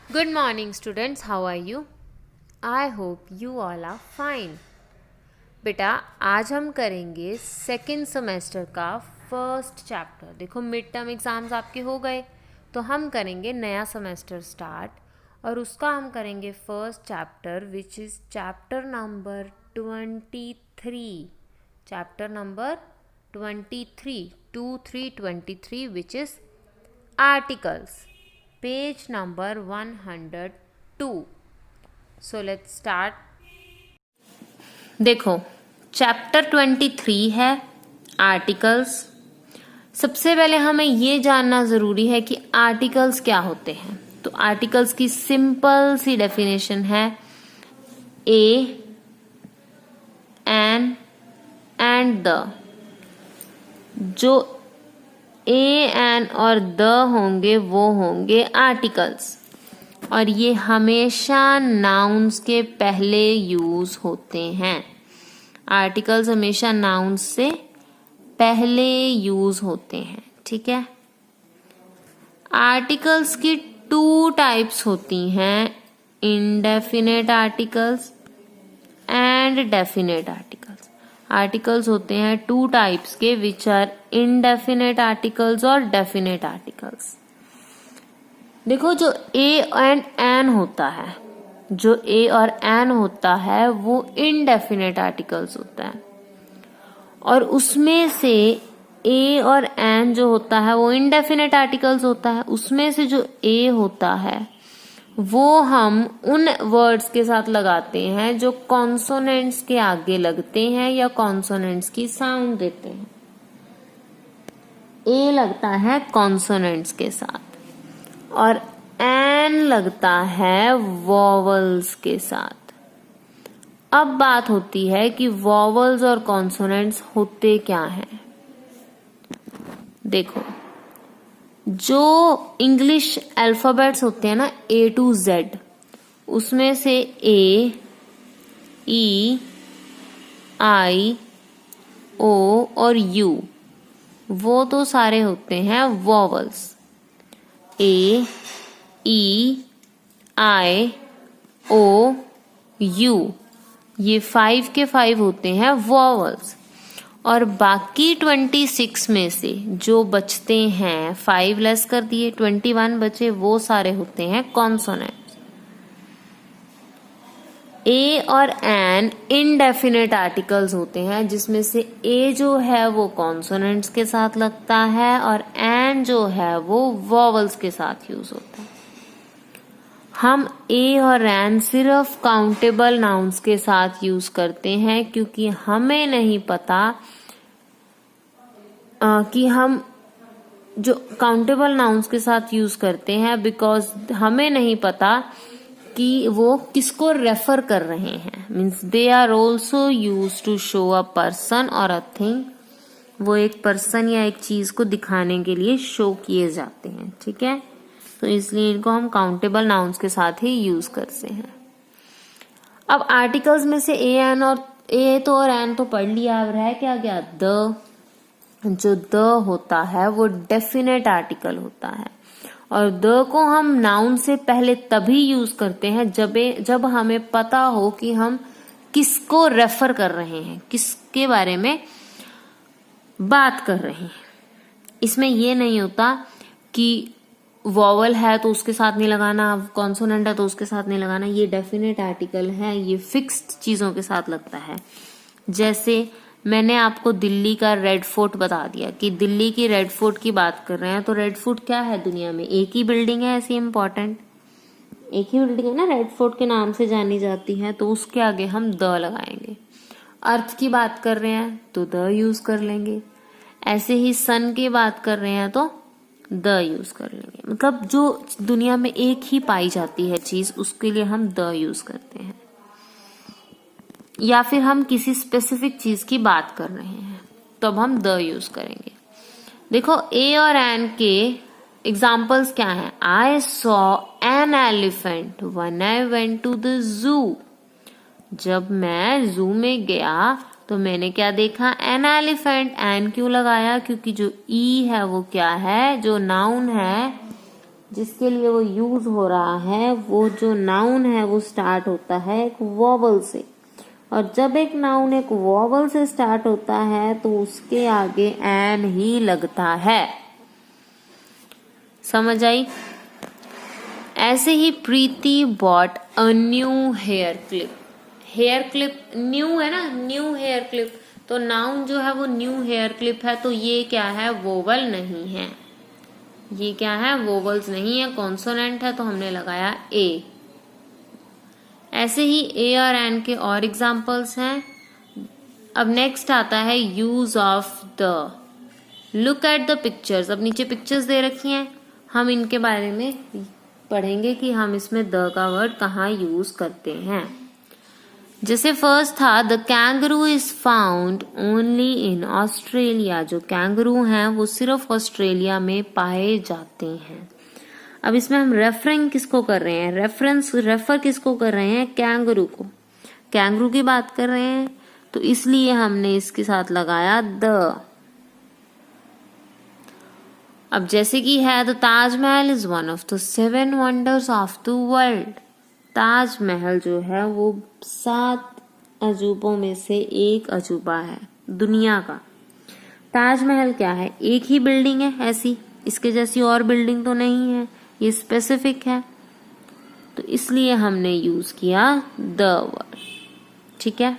Good morning, students. How are you? I hope you all are fine. बेटा आज हम करेंगे सेकेंड सेमेस्टर का फर्स्ट चैप्टर। देखो मिड टर्म एग्ज़ाम्स आपके हो गए तो हम करेंगे नया सेमेस्टर स्टार्ट और उसका हम करेंगे first chapter which is chapter number 23। Chapter number 23 which is articles, page number 102। So let's start. देखो चैप्टर 23 है आर्टिकल्स। सबसे पहले हमें ये जानना ज़रूरी है कि आर्टिकल्स क्या होते हैं। तो आर्टिकल्स की सिंपल सी डेफिनेशन है ए, एन एंड द। जो ए, एन और द होंगे वो होंगे आर्टिकल्स, और ये हमेशा नाउन्स के पहले यूज होते हैं। आर्टिकल्स हमेशा नाउन्स से पहले यूज होते हैं, ठीक है। आर्टिकल्स की 2 टाइप्स होती हैं, indefinite articles and definite articles. Articles होते हैं 2 टाइप्स के, विच आर इनडेफिनेट आर्टिकल्स और डेफिनेट आर्टिकल्स। देखो जो ए एंड एन होता है, जो ए और एन होता है वो इनडेफिनेट आर्टिकल्स होता है, और उसमें से ए और एन जो होता है वो इनडेफिनेट आर्टिकल्स होता है। उसमें से जो ए होता है वो हम उन वर्ड्स के साथ लगाते हैं जो कॉन्सोनेंट्स के आगे लगते हैं या कॉन्सोनेंट्स की साउंड देते हैं। ए लगता है कॉन्सोनेंट्स के साथ और एन लगता है वॉवल्स के साथ। अब बात होती है कि वॉवल्स और कॉन्सोनेंट्स होते क्या हैं। देखो जो इंग्लिश अल्फाबेट्स होते हैं ना A to Z, उसमें से A, E, I, O और U वो तो सारे होते हैं vowels. A, E, I, O, U ये 5 के 5 होते हैं वॉवल्स, और बाकी 26 में से जो बचते हैं 5 लेस कर दिए 21 बचे, वो सारे होते हैं कॉन्सोनेंट्स। ए और एन इनडेफिनेट आर्टिकल्स होते हैं, जिसमें से ए जो है वो कॉन्सोनेंट्स के साथ लगता है और एन जो है वो वॉवल्स के साथ यूज होता है। हम ए और एन सिर्फ काउंटेबल नाउन्स के साथ यूज करते हैं, क्योंकि हमें नहीं पता कि हम जो काउंटेबल नाउन्स के साथ यूज करते हैं, बिकॉज हमें नहीं पता कि वो किसको रेफर कर रहे हैं। Means they are also use to show a person और अ थिंग। वो एक पर्सन या एक चीज को दिखाने के लिए शो किए जाते हैं, ठीक है। तो इसलिए इनको हम काउंटेबल नाउन्स के साथ ही यूज करते हैं। अब आर्टिकल्स में से ए एन और ए तो और एन तो पढ़ लिया, अब रह क्या गया द। जो द होता है वो डेफिनेट आर्टिकल होता है, और द को हम नाउन से पहले तभी यूज करते हैं जब हमें पता हो कि हम किसको रेफर कर रहे हैं, किसके बारे में बात कर रहे हैं। इसमें ये नहीं होता कि वॉवल है तो उसके साथ नहीं लगाना, कॉन्सोनेंट है तो उसके साथ नहीं लगाना। ये डेफिनेट आर्टिकल है, ये फिक्स्ड चीजों के साथ लगता है। जैसे मैंने आपको दिल्ली का रेड फोर्ट बता दिया कि दिल्ली की रेड फोर्ट की बात कर रहे हैं, तो रेड फोर्ट क्या है दुनिया में? एक ही बिल्डिंग है ऐसी इम्पोर्टेंट, एक ही बिल्डिंग है ना रेड फोर्ट के नाम से जानी जाती है, तो उसके आगे हम द लगाएंगे। अर्थ की बात कर रहे हैं तो द यूज कर लेंगे, ऐसे ही सन की बात कर रहे हैं तो द यूज कर लेंगे। मतलब जो दुनिया में एक ही पाई जाती है चीज, उसके लिए हम द यूज करते हैं। या फिर हम किसी स्पेसिफिक चीज की बात कर रहे हैं तब हम द यूज करेंगे। देखो ए और एन के एग्जाम्पल्स क्या हैं? I saw an elephant when I went to the zoo. जब मैं जू में गया तो मैंने क्या देखा? An elephant. एन क्यों लगाया? क्योंकि जो ई है वो क्या है? जो नाउन है जिसके लिए वो यूज हो रहा है, वो जो नाउन है वो स्टार्ट होता है एक वॉवल से, और जब एक नाउन एक वॉवल से स्टार्ट होता है तो उसके आगे एन ही लगता है। समझ आई? ऐसे ही Preeti bought a new hair clip. Hair clip new है ना, न्यू हेयर क्लिप, तो नाउन जो है वो न्यू हेयर क्लिप है, तो ये क्या है, वोवल नहीं है। ये क्या है, वोवल्स नहीं है, कॉन्सोनेंट है, तो हमने लगाया ए। ऐसे ही ए और एन के और एग्जाम्पल्स हैं। अब नेक्स्ट आता है use of the. Look at the pictures. अब नीचे पिक्चर्स दे रखी हैं, हम इनके बारे में पढ़ेंगे कि हम इसमें द का वर्ड कहाँ यूज करते हैं। जैसे फर्स्ट था the kangaroo is found only in Australia. जो कैंगरू हैं वो सिर्फ ऑस्ट्रेलिया में पाए जाते हैं। अब इसमें हम रेफरिंग किसको कर रहे हैं, रेफर किसको कर रहे हैं, कैंगरू को। कैंगरू की बात कर रहे हैं, तो इसलिए हमने इसके साथ लगाया द। अब जैसे कि है the Taj Mahal is one of the 7 wonders of the world. Taj Mahal जो है वो 7 अजूबों में से एक अजूबा है दुनिया का। ताजमहल क्या है, एक ही बिल्डिंग है ऐसी, इसके जैसी और बिल्डिंग तो नहीं है, ये स्पेसिफिक है, तो इसलिए हमने यूज किया द वर्ड। ठीक है।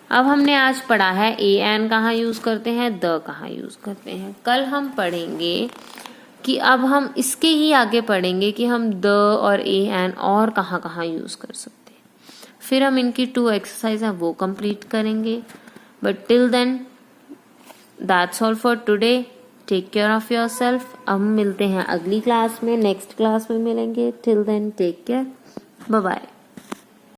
अब हमने आज पढ़ा है ए एन कहाँ यूज करते हैं, द कहाँ यूज करते हैं। कल हम पढ़ेंगे कि अब हम इसके ही आगे पढ़ेंगे कि हम द और ए एन और कहाँ कहाँ यूज कर सकते हैं। फिर हम इनकी 2 एक्सरसाइज है वो कंप्लीट करेंगे। But till then that's all for today. Take care of your self. अब मिलते हैं अगली क्लास में, नेक्स्ट क्लास में मिलेंगे। Till then take care, bye bye.